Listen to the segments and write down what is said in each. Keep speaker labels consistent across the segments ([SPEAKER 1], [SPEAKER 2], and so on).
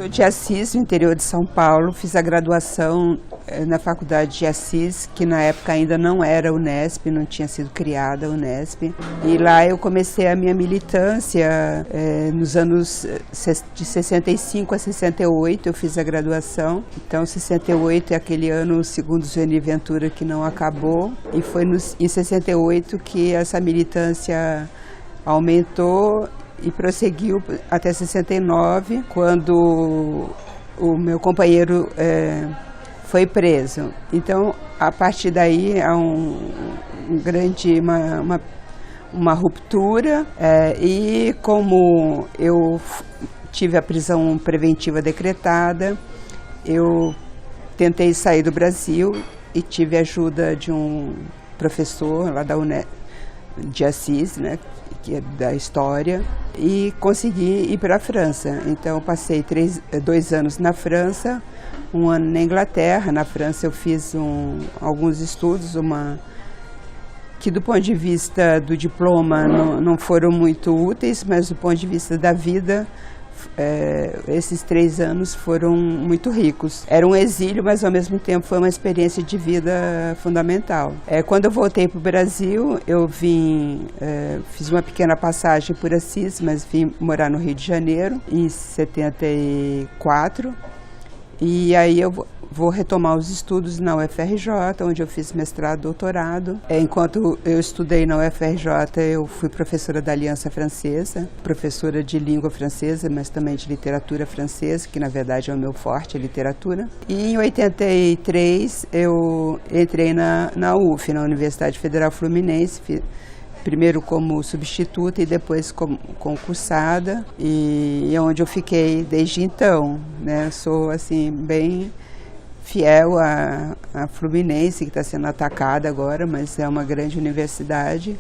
[SPEAKER 1] Sou de Assis, no interior de São Paulo. Fiz a graduação na Faculdade de Assis, que na época ainda não era Unesp, não tinha sido criada a Unesp. E lá eu comecei a minha militância nos anos de 65 a 68, eu fiz a graduação. Então, 68 é aquele ano, segundo Zueni Ventura, que não acabou. E foi em 68 que essa militância aumentou e prosseguiu até 69, quando o meu companheiro foi preso. Então, a partir daí, há uma ruptura, e como eu tive a prisão preventiva decretada, eu tentei sair do Brasil e tive a ajuda de um professor lá da Unesp, de Assis, né, que é da história, e consegui ir para a França. Então, passei 2 anos na França, 1 ano na Inglaterra. Na França eu fiz alguns estudos, que do ponto de vista do diploma não foram muito úteis, mas do ponto de vista da vida, esses 3 anos foram muito ricos. Era um exílio, mas ao mesmo tempo foi uma experiência de vida fundamental. Quando eu voltei para o Brasil, eu fiz uma pequena passagem por Assis, mas vim morar no Rio de Janeiro em 74. E aí eu vou retomar os estudos na UFRJ, onde eu fiz mestrado e doutorado. Enquanto eu estudei na UFRJ, eu fui professora da Aliança Francesa, professora de língua francesa, mas também de literatura francesa, que na verdade é o meu forte, a literatura. E em 83 eu entrei na UF, na Universidade Federal Fluminense, primeiro como substituta e depois como concursada, e é onde eu fiquei desde então, né? Sou assim bem fiel à Fluminense, que está sendo atacada agora, mas é uma grande universidade.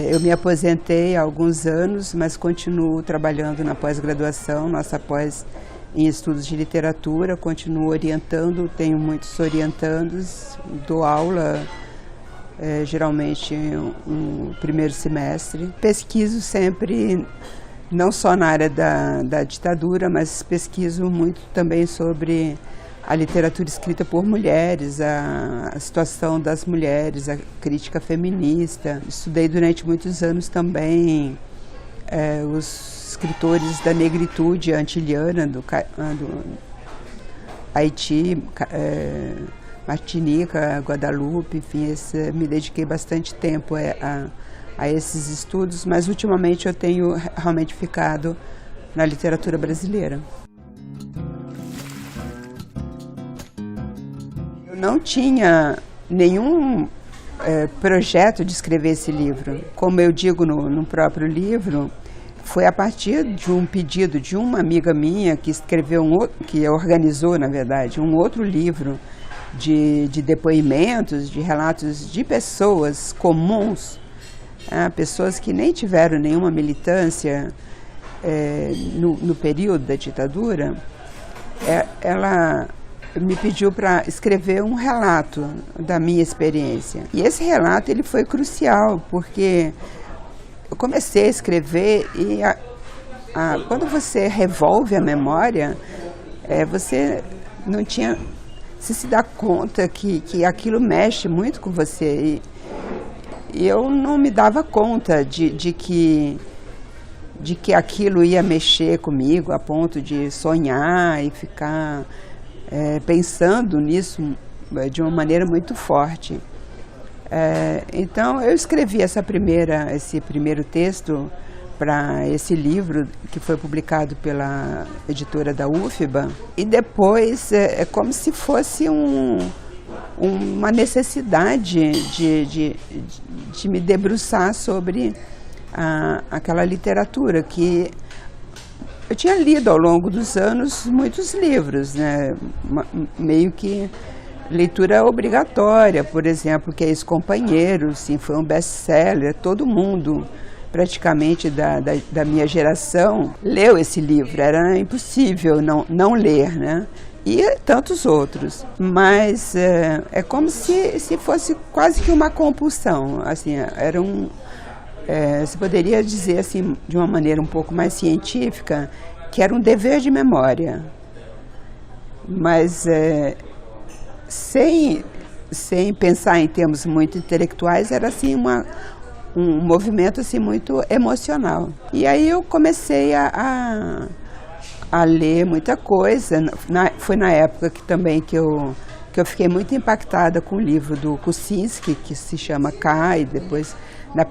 [SPEAKER 1] Eu me aposentei há alguns anos, mas continuo trabalhando na pós-graduação, nossa pós em estudos de literatura, continuo orientando, tenho muitos orientandos, dou aula geralmente no primeiro semestre. Pesquiso sempre, não só na área da ditadura, mas pesquiso muito também sobre a literatura escrita por mulheres, a situação das mulheres, a crítica feminista. Estudei durante muitos anos também os escritores da negritude antiliana, do Haiti, Martinica, Guadalupe, enfim, me dediquei bastante tempo a esses estudos, mas ultimamente eu tenho realmente ficado na literatura brasileira. Eu não tinha nenhum projeto de escrever esse livro. Como eu digo no próprio livro, foi a partir de um pedido de uma amiga minha que que organizou, na verdade, um outro livro de depoimentos, de relatos de pessoas comuns, pessoas que nem tiveram nenhuma militância no período da ditadura. Ela me pediu para escrever um relato da minha experiência. E esse relato ele foi crucial, porque eu comecei a escrever e quando você revolve a memória, você não tinha... Você se dá conta que aquilo mexe muito com você. E eu não me dava conta de que aquilo ia mexer comigo a ponto de sonhar e ficar pensando nisso de uma maneira muito forte. Então eu escrevi esse primeiro texto para esse livro que foi publicado pela editora da UFBA, e depois é como se fosse uma necessidade de me debruçar sobre aquela literatura que eu tinha lido ao longo dos anos muitos livros, né? Meio que leitura obrigatória, por exemplo, que é Ex-Companheiro, sim, foi um best-seller, todo mundo praticamente da minha geração leu esse livro, era impossível não ler, né? E tantos outros, mas é como se fosse quase que uma compulsão, assim, era se poderia dizer assim, de uma maneira um pouco mais científica, que era um dever de memória. mas sem pensar em termos muito intelectuais, era assim um movimento assim muito emocional. E aí eu comecei a ler muita coisa. Foi na época que eu fiquei muito impactada com o livro do Kuczynski, que se chama K, e depois na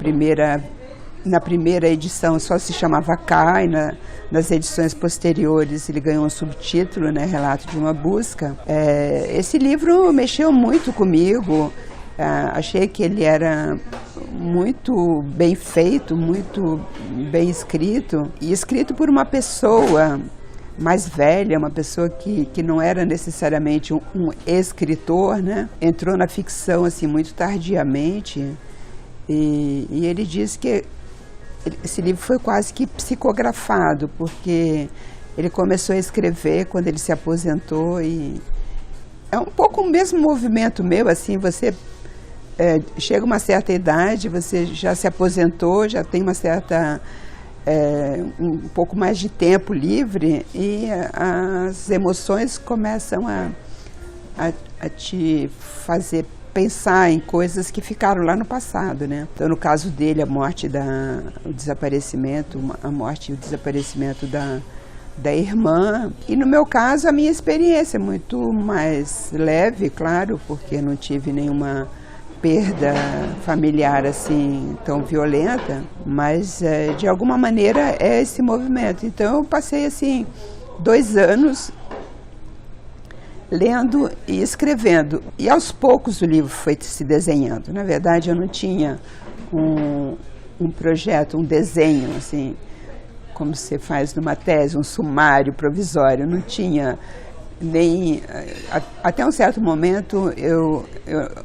[SPEAKER 1] primeira edição só se chamava K, e nas edições posteriores ele ganhou um subtítulo, né, Relato de uma Busca. Esse livro mexeu muito comigo, achei que ele era muito bem feito, muito bem escrito, e escrito por uma pessoa mais velha, uma pessoa que não era necessariamente um escritor, né? Entrou na ficção assim muito tardiamente, e ele diz que esse livro foi quase que psicografado, porque ele começou a escrever quando ele se aposentou, e é um pouco o mesmo movimento meu, assim, você chega uma certa idade, você já se aposentou, já tem uma certa um pouco mais de tempo livre, e as emoções começam a te fazer pensar em coisas que ficaram lá no passado, né? Então, no caso dele, a morte o desaparecimento e o desaparecimento da irmã. E no meu caso, a minha experiência é muito mais leve, claro, porque não tive nenhuma perda familiar assim tão violenta, mas de alguma maneira é esse movimento. Então eu passei assim 2 anos lendo e escrevendo, e aos poucos o livro foi se desenhando. Na verdade, eu não tinha um projeto, um desenho assim como se faz numa tese, um sumário provisório. Não tinha nem até um certo momento eu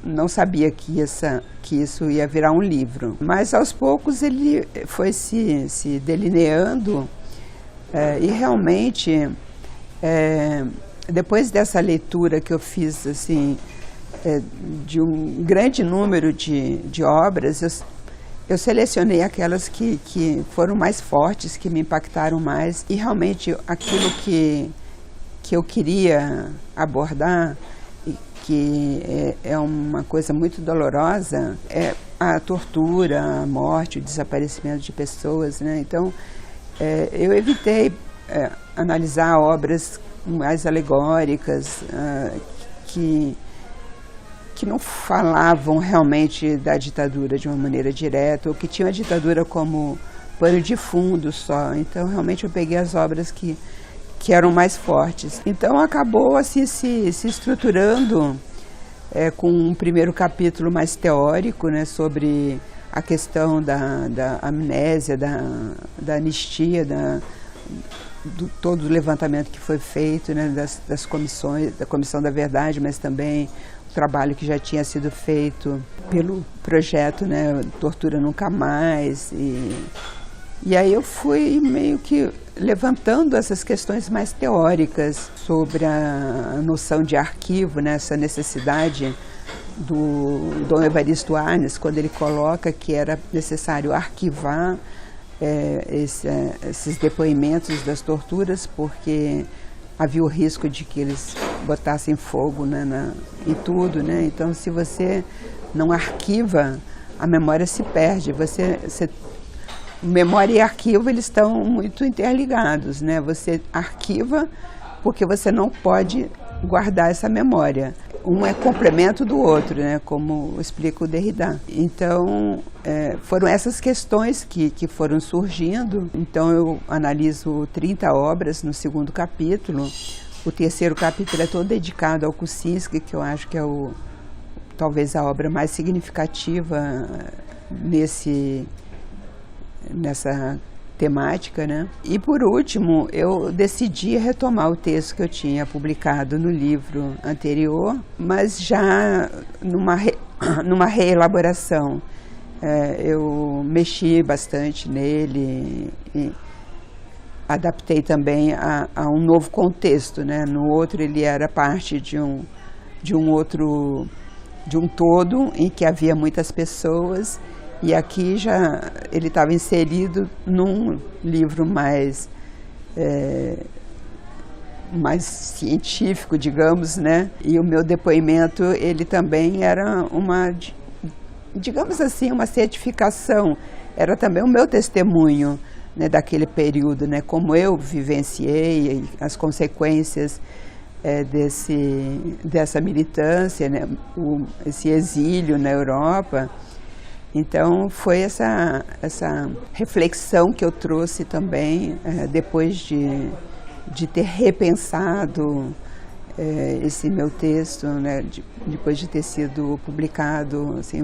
[SPEAKER 1] não sabia que isso ia virar um livro, mas aos poucos ele foi se delineando, e realmente depois dessa leitura que eu fiz assim de um grande número de obras, eu selecionei aquelas que foram mais fortes, que me impactaram mais, e realmente aquilo que eu queria abordar, que é uma coisa muito dolorosa, é a tortura, a morte, o desaparecimento de pessoas, né? Então, eu evitei analisar obras mais alegóricas, que não falavam realmente da ditadura de uma maneira direta, ou que tinham a ditadura como pano de fundo só. Então, realmente, eu peguei as obras que eram mais fortes. Então acabou assim se estruturando com um primeiro capítulo mais teórico, né, sobre a questão da amnésia, da anistia, todo o levantamento que foi feito, né, das comissões, da Comissão da Verdade, mas também o trabalho que já tinha sido feito pelo projeto, né, Tortura Nunca Mais. E aí eu fui meio que levantando essas questões mais teóricas sobre a noção de arquivo, né, essa necessidade do Dom Evaristo Arnes, quando ele coloca que era necessário arquivar esses depoimentos das torturas, porque havia o risco de que eles botassem fogo, né, em tudo, né? Então, se você não arquiva, a memória se perde. Memória e arquivo, eles estão muito interligados, né? Você arquiva porque você não pode guardar essa memória. Um é complemento do outro, né? Como explica o Derrida. Então, foram essas questões que foram surgindo. Então, eu analiso 30 obras no segundo capítulo. O terceiro capítulo é todo dedicado ao Kuczynski, que eu acho que é talvez a obra mais significativa nessa temática, né? E por último, eu decidi retomar o texto que eu tinha publicado no livro anterior, mas já numa reelaboração. Eu mexi bastante nele e adaptei também a um novo contexto, né? No outro ele era parte de um todo em que havia muitas pessoas. E aqui já ele estava inserido num livro mais mais científico, digamos, né? E o meu depoimento, ele também era uma, digamos assim, uma certificação, era também o meu testemunho, né, daquele período, né? Como eu vivenciei as consequências dessa militância, né? Esse exílio na Europa. Então foi essa reflexão que eu trouxe também, depois de ter repensado esse meu texto, né, depois de ter sido publicado, assim,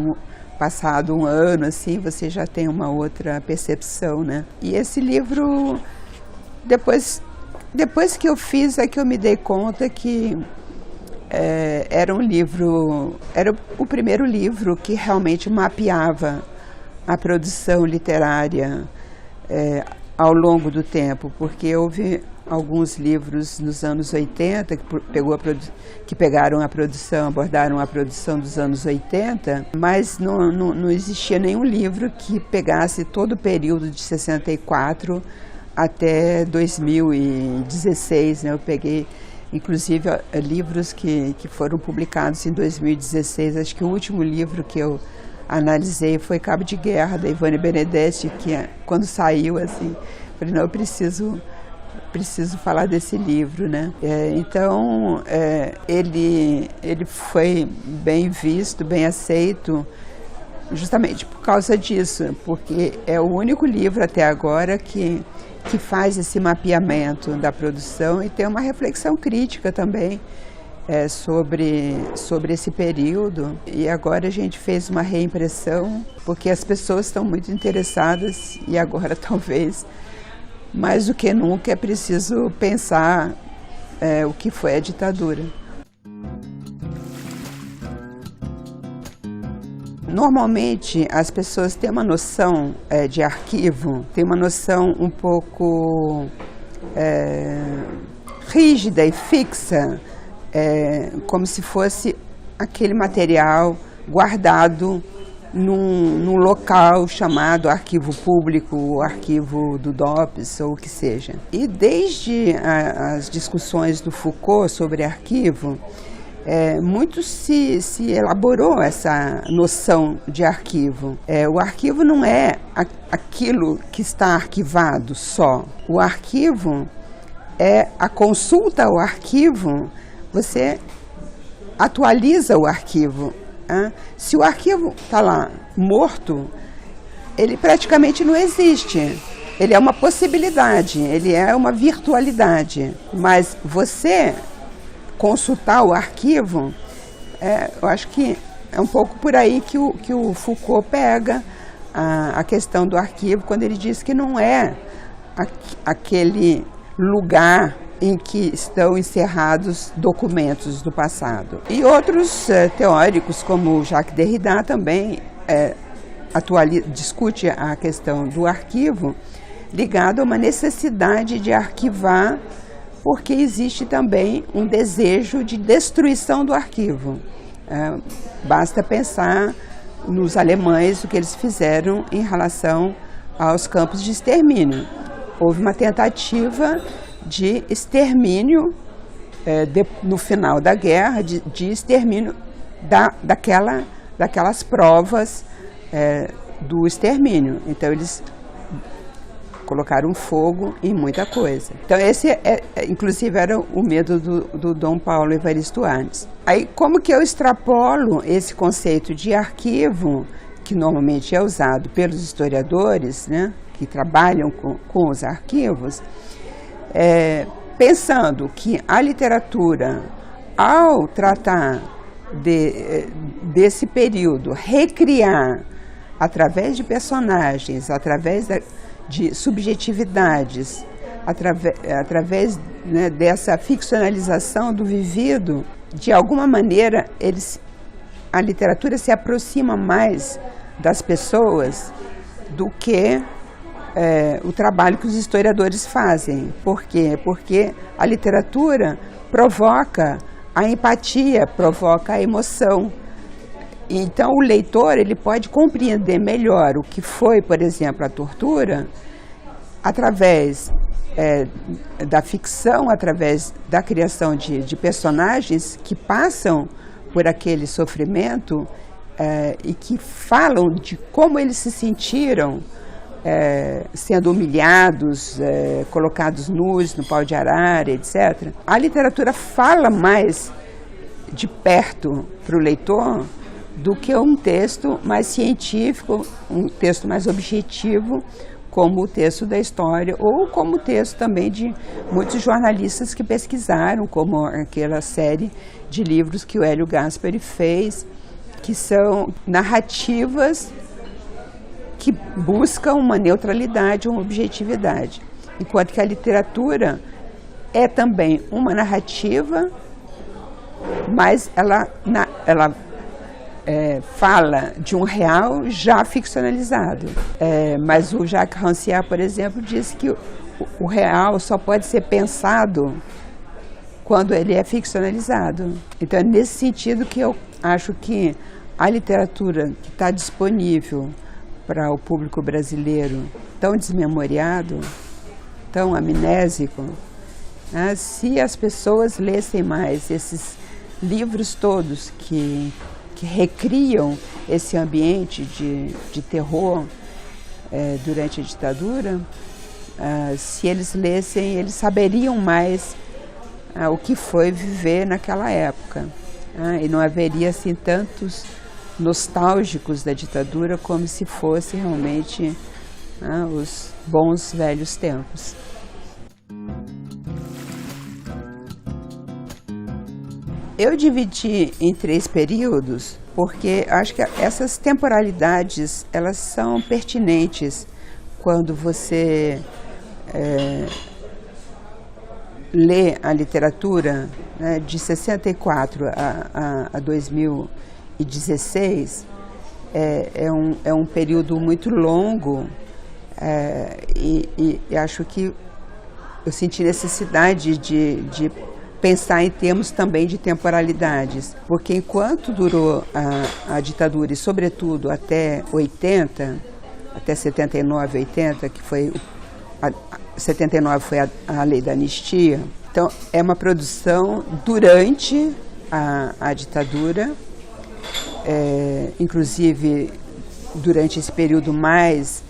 [SPEAKER 1] passado um ano, assim, você já tem uma outra percepção, né? E esse livro, depois que eu fiz, é que eu me dei conta que era um livro, era o primeiro livro que realmente mapeava a produção literária ao longo do tempo, porque houve alguns livros nos anos 80 que pegaram a produção, abordaram a produção dos anos 80, mas não existia nenhum livro que pegasse todo o período de 64 até 2016, né? Eu peguei, inclusive, livros que foram publicados em 2016. Acho que o último livro que eu analisei foi Cabo de Guerra, da Ivone Benedetti, que quando saiu, assim, falei, não, eu preciso falar desse livro, né? Então, ele foi bem visto, bem aceito, justamente por causa disso, porque é o único livro até agora que faz esse mapeamento da produção e tem uma reflexão crítica também sobre esse período. E agora a gente fez uma reimpressão, porque as pessoas estão muito interessadas e agora talvez mais do que nunca é preciso pensar o que foi a ditadura. Normalmente as pessoas têm uma noção de arquivo, têm uma noção um pouco rígida e fixa, como se fosse aquele material guardado num local chamado arquivo público, ou arquivo do DOPS, ou o que seja. E desde as discussões do Foucault sobre arquivo, muito se elaborou essa noção de arquivo. O arquivo não é aquilo que está arquivado só. O arquivo é a consulta ao arquivo, você atualiza o arquivo. Se o arquivo está lá morto, ele praticamente não existe. Ele é uma possibilidade, ele é uma virtualidade. Mas você consultar o arquivo, eu acho que é um pouco por aí que o Foucault pega a questão do arquivo, quando ele diz que não é aquele lugar em que estão encerrados documentos do passado. E outros teóricos, como Jacques Derrida, também discute a questão do arquivo ligado a uma necessidade de arquivar, porque existe também um desejo de destruição do arquivo. Basta pensar nos alemães, o que eles fizeram em relação aos campos de extermínio. Houve uma tentativa de extermínio, no final da guerra, de extermínio daquelas provas do extermínio. Então, eles colocaram fogo em muita coisa. Então, esse, inclusive, era o medo do Dom Paulo Evaristo Arnes. Aí, como que eu extrapolo esse conceito de arquivo, que normalmente é usado pelos historiadores, né, que trabalham com os arquivos, pensando que a literatura, ao tratar desse período, recriar através de personagens, através de subjetividades, através, né, dessa ficcionalização do vivido, de alguma maneira a literatura se aproxima mais das pessoas do que o trabalho que os historiadores fazem. Por quê? Porque a literatura provoca a empatia, provoca a emoção. Então, o leitor ele pode compreender melhor o que foi, por exemplo, a tortura, através da ficção através da criação de personagens que passam por aquele sofrimento e que falam de como eles se sentiram sendo humilhados, colocados nus no pau de arara, etc. A literatura fala mais de perto para o leitor do que um texto mais científico, um texto mais objetivo, como o texto da história, ou como o texto também de muitos jornalistas que pesquisaram, como aquela série de livros que o Hélio Gaspari fez, que são narrativas que buscam uma neutralidade, uma objetividade. Enquanto que a literatura é também uma narrativa, mas ela fala de um real já ficcionalizado. Mas o Jacques Rancière, por exemplo, diz que o real só pode ser pensado quando ele é ficcionalizado. Então é nesse sentido que eu acho que a literatura que está disponível para o público brasileiro, tão desmemoriado, tão amnésico, né? Se as pessoas lessem mais esses livros todos que recriam esse ambiente de terror durante a ditadura, se eles lessem, eles saberiam mais o que foi viver naquela época. E não haveria assim tantos nostálgicos da ditadura como se fosse realmente os bons velhos tempos. Eu dividi em 3 períodos porque acho que essas temporalidades elas são pertinentes quando você lê a literatura, né, de 64 a 2016. É um período muito longo e acho que eu senti necessidade de pensar em termos também de temporalidades, porque enquanto durou a ditadura, e sobretudo até 80, até 79, 80, que foi 79 foi a lei da anistia, então é uma produção durante a ditadura, inclusive durante esse período mais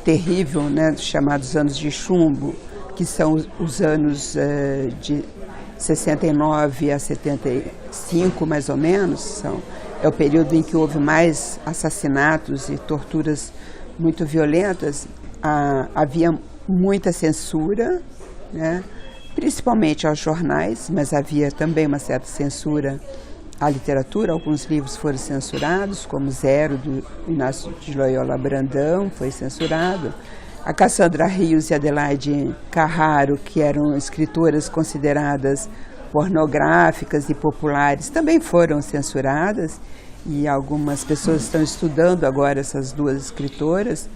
[SPEAKER 1] terrível, né, chamados anos de chumbo, que são os anos de 69 a 75, mais ou menos. É o período em que houve mais assassinatos e torturas muito violentas. Havia muita censura, né, principalmente aos jornais, mas havia também uma certa censura à literatura. Alguns livros foram censurados, como Zero, do Inácio de Loyola Brandão, foi censurado. A Cassandra Rios e Adelaide Carraro, que eram escritoras consideradas pornográficas e populares, também foram censuradas, e algumas pessoas estão estudando agora essas 2 escritoras,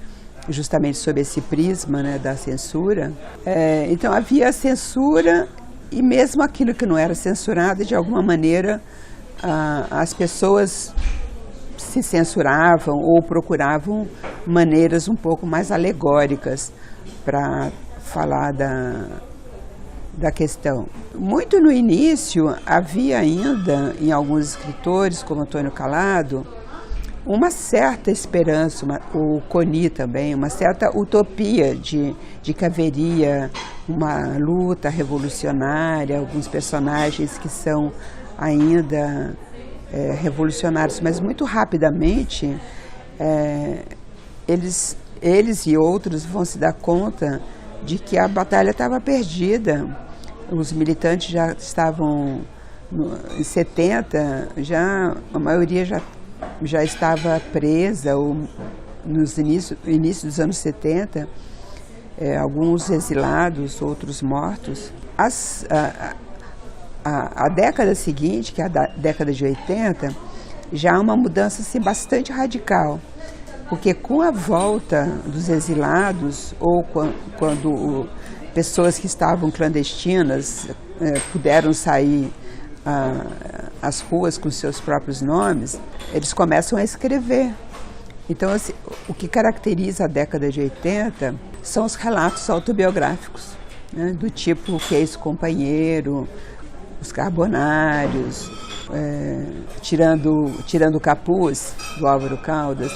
[SPEAKER 1] justamente sob esse prisma, né, da censura. Então havia censura, e mesmo aquilo que não era censurado, de alguma maneira, as pessoas se censuravam ou procuravam maneiras um pouco mais alegóricas para falar da questão. Muito no início havia ainda, em alguns escritores, como Antônio Calado, uma certa esperança, o Coni também, uma certa utopia de que haveria uma luta revolucionária, alguns personagens que são ainda revolucionários, mas muito rapidamente eles e outros vão se dar conta de que a batalha estava perdida. Os militantes já estavam em 70, a maioria já estava presa, ou nos início dos anos 70, alguns exilados, outros mortos. A década seguinte, que é a década de 80, já há uma mudança assim, bastante radical, porque com a volta dos exilados, ou quando pessoas que estavam clandestinas puderam sair às ruas com seus próprios nomes, eles começam a escrever. Então, assim, o que caracteriza a década de 80 são os relatos autobiográficos, né, do tipo Que é esse companheiro, Os Carbonários, Tirando o Capuz, do Álvaro Caldas.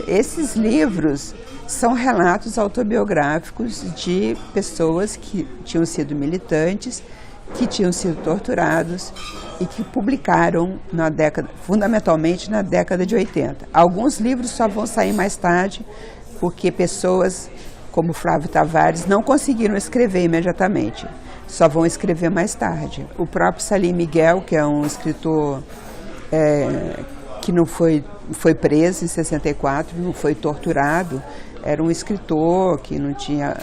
[SPEAKER 1] Esses livros são relatos autobiográficos de pessoas que tinham sido militantes, que tinham sido torturados e que publicaram fundamentalmente na década de 80. Alguns livros só vão sair mais tarde, porque pessoas como Flávio Tavares não conseguiram escrever imediatamente, só vão escrever mais tarde. O próprio Salim Miguel, que é um escritor que não foi preso em 64, não foi torturado, era um escritor que não tinha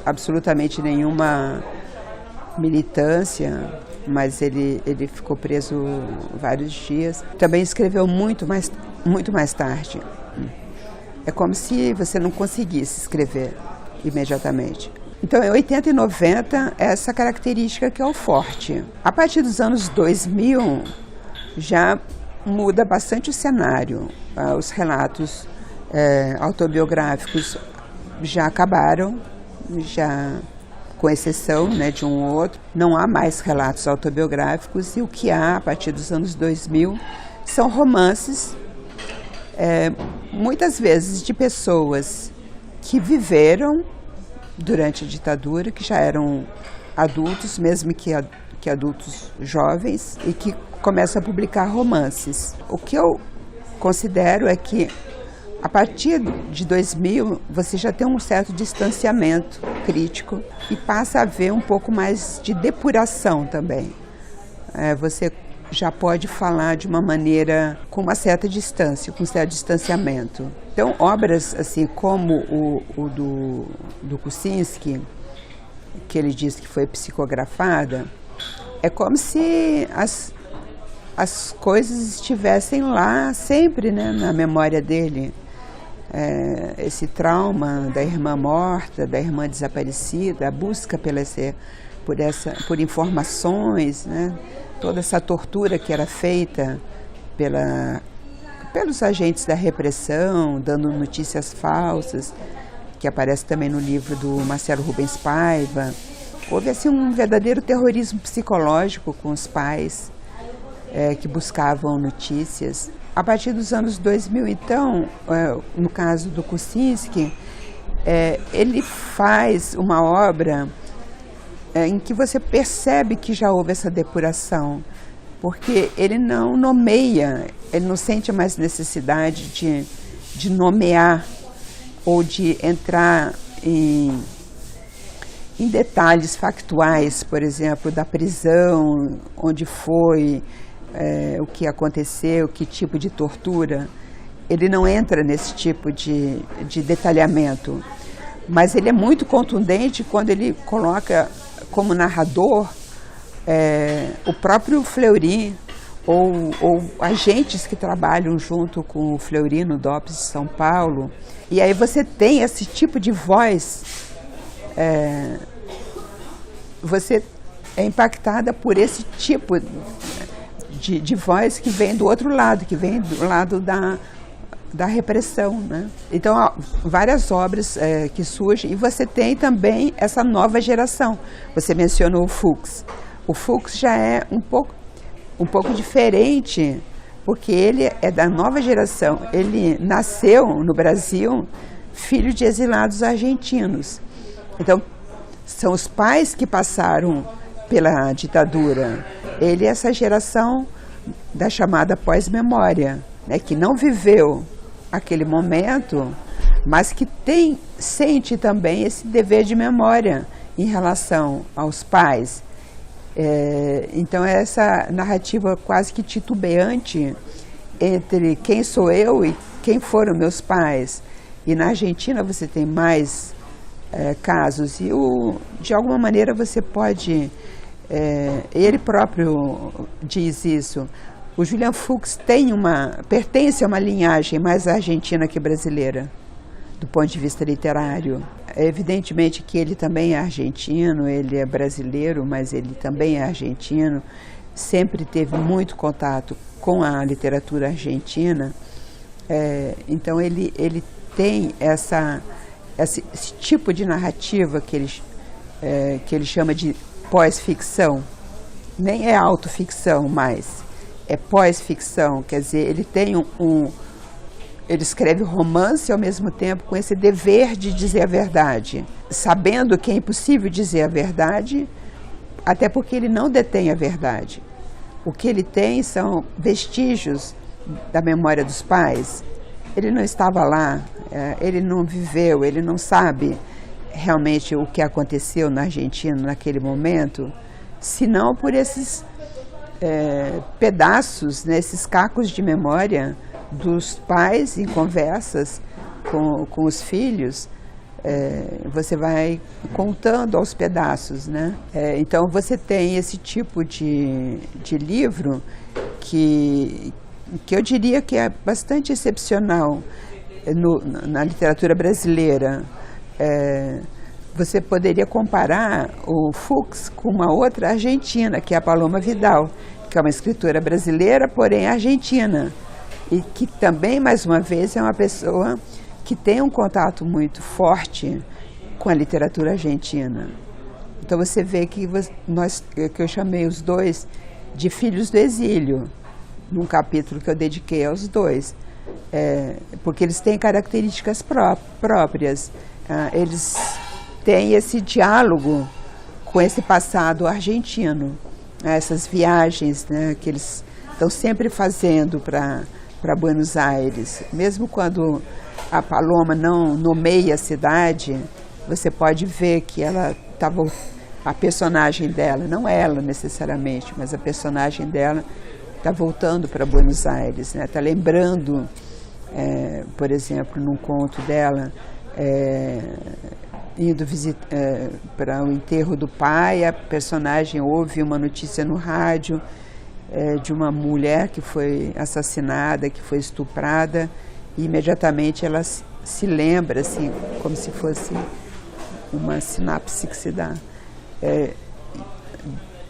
[SPEAKER 1] absolutamente nenhuma militância, mas ele ficou preso vários dias. Também escreveu muito mais tarde. É como se você não conseguisse escrever imediatamente. Então, em 80 e 90, essa característica que é o forte. A partir dos anos 2000, já muda bastante o cenário. Os relatos autobiográficos já acabaram, já com exceção, né, de um ou outro. Não há mais relatos autobiográficos, e o que há a partir dos anos 2000 são romances, muitas vezes de pessoas que viveram durante a ditadura, que já eram adultos, mesmo que adultos jovens, e que começam a publicar romances. O que eu considero é que, a partir de 2000, você já tem um certo distanciamento crítico e passa a haver um pouco mais de depuração também. Você já pode falar de uma maneira com uma certa distância, com um certo distanciamento. Então, obras assim como o do Kuczynski, que ele diz que foi psicografada, é como se as coisas estivessem lá sempre, né, na memória dele. Esse trauma da irmã morta, da irmã desaparecida, a busca por informações, né? Toda essa tortura que era feita pelos agentes da repressão, dando notícias falsas, que aparece também no livro do Marcelo Rubens Paiva. Houve assim um verdadeiro terrorismo psicológico com os pais que buscavam notícias. A partir dos anos 2000, então, no caso do Kuczynski, ele faz uma obra em que você percebe que já houve essa depuração, porque ele não nomeia, ele não sente mais necessidade de nomear ou de entrar em detalhes factuais, por exemplo, da prisão, onde foi, o que aconteceu, que tipo de tortura. Ele não entra nesse tipo de detalhamento, mas ele é muito contundente quando ele coloca como narrador o próprio Fleury ou agentes que trabalham junto com o Fleury no DOPS de São Paulo. E aí você tem esse tipo de voz, você é impactada por esse tipo de voz que vem do outro lado, que vem do lado da repressão, né? Então, há várias obras que surgem, e você tem também essa nova geração. Você mencionou o Fuchs. O Fuchs já é um pouco diferente, porque ele é da nova geração. Ele nasceu no Brasil, filho de exilados argentinos. Então, são os pais que passaram pela ditadura. Ele é essa geração da chamada pós-memória, né, que não viveu aquele momento, mas que sente também esse dever de memória em relação aos pais. Então, é essa narrativa quase que titubeante entre quem sou eu e quem foram meus pais. E na Argentina você tem mais casos, e de alguma maneira você pode... ele próprio diz isso. O Julian Fuchs pertence a uma linhagem mais argentina que brasileira, do ponto de vista literário. Evidentemente que ele também é argentino, ele é brasileiro, mas ele também é argentino. Sempre teve muito contato com a literatura argentina, Então ele tem esse tipo de narrativa que ele chama de pós-ficção. Nem é autoficção mais, é pós-ficção. Quer dizer, ele tem ele escreve romance ao mesmo tempo com esse dever de dizer a verdade, sabendo que é impossível dizer a verdade, até porque ele não detém a verdade. O que ele tem são vestígios da memória dos pais. Ele não estava lá, ele não viveu, ele não sabe realmente o que aconteceu na Argentina naquele momento, senão por esses pedaços, né, esses cacos de memória dos pais em conversas com os filhos. Você vai contando aos pedaços, né? Então você tem esse tipo de livro que eu diria que é bastante excepcional na literatura brasileira. Você poderia comparar o Fuchs com uma outra argentina, que é a Paloma Vidal, que é uma escritora brasileira, porém argentina, e que também, mais uma vez, é uma pessoa que tem um contato muito forte com a literatura argentina. Então você vê que eu chamei os dois de filhos do exílio, num capítulo que eu dediquei aos dois, porque eles têm características próprias, eles têm esse diálogo com esse passado argentino, essas viagens, né, que eles estão sempre fazendo para Buenos Aires. Mesmo quando a Paloma não nomeia a cidade, você pode ver que a personagem dela, não ela necessariamente, mas a personagem dela está voltando para Buenos Aires, né? Está lembrando, por exemplo, num conto dela, indo para o enterro do pai, a personagem ouve uma notícia no rádio de uma mulher que foi assassinada, que foi estuprada, e imediatamente ela se lembra, assim, como se fosse uma sinapse que se dá,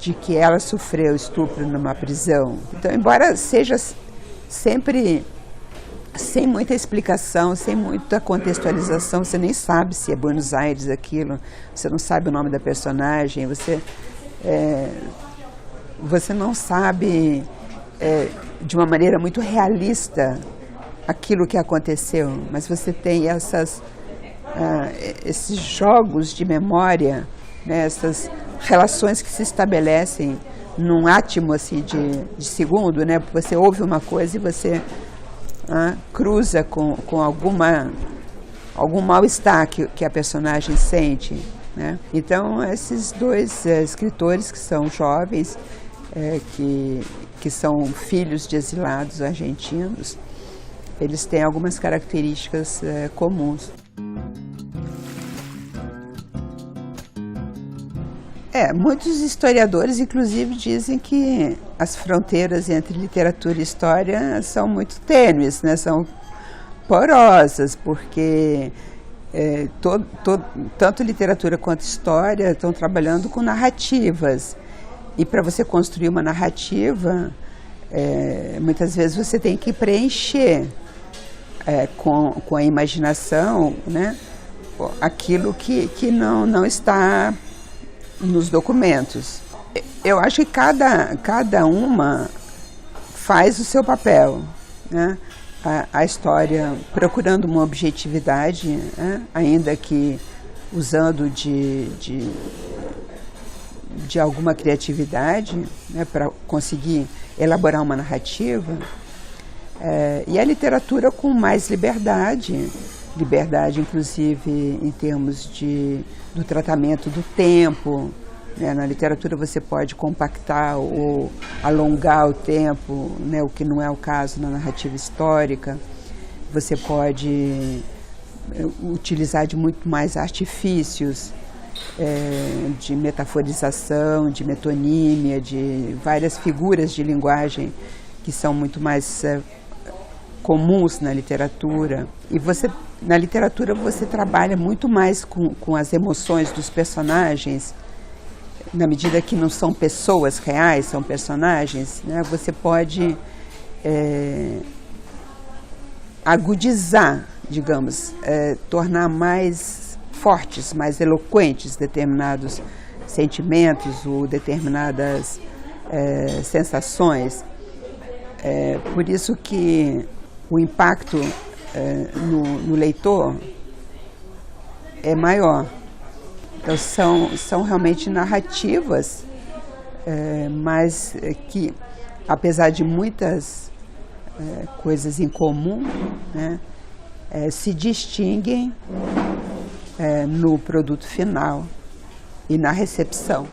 [SPEAKER 1] de que ela sofreu estupro numa prisão. Então, embora seja sempre sem muita explicação, sem muita contextualização, você nem sabe se é Buenos Aires aquilo, você não sabe o nome da personagem, você não sabe de uma maneira muito realista aquilo que aconteceu, mas você tem esses jogos de memória, né, essas relações que se estabelecem num átimo assim, de segundo, né? Você ouve uma coisa e você cruza com algum mal-estar que a personagem sente, né? Então, esses dois escritores que são jovens, que são filhos de exilados argentinos, eles têm algumas características comuns. Muitos historiadores, inclusive, dizem que as fronteiras entre literatura e história são muito tênues, né? São porosas, porque tanto literatura quanto história estão trabalhando com narrativas. E para você construir uma narrativa, muitas vezes você tem que preencher com a imaginação, né, aquilo que não está nos documentos. Eu acho que cada uma faz o seu papel, né? A história procurando uma objetividade, né? Ainda que usando de alguma criatividade, né? Para conseguir elaborar uma narrativa, e a literatura com mais liberdade inclusive em termos do tratamento do tempo, né? Na literatura você pode compactar ou alongar o tempo, né? O que não é o caso na narrativa histórica. Você pode utilizar de muito mais artifícios, de metaforização, de metonímia, de várias figuras de linguagem que são muito mais comuns na literatura. E na literatura você trabalha muito mais com as emoções dos personagens, na medida que não são pessoas reais, são personagens, né? Você pode agudizar, digamos, tornar mais fortes, mais eloquentes determinados sentimentos ou determinadas sensações. Por isso que o impacto no leitor é maior. Então são realmente narrativas, mas que, apesar de muitas coisas em comum, né, se distinguem no produto final e na recepção.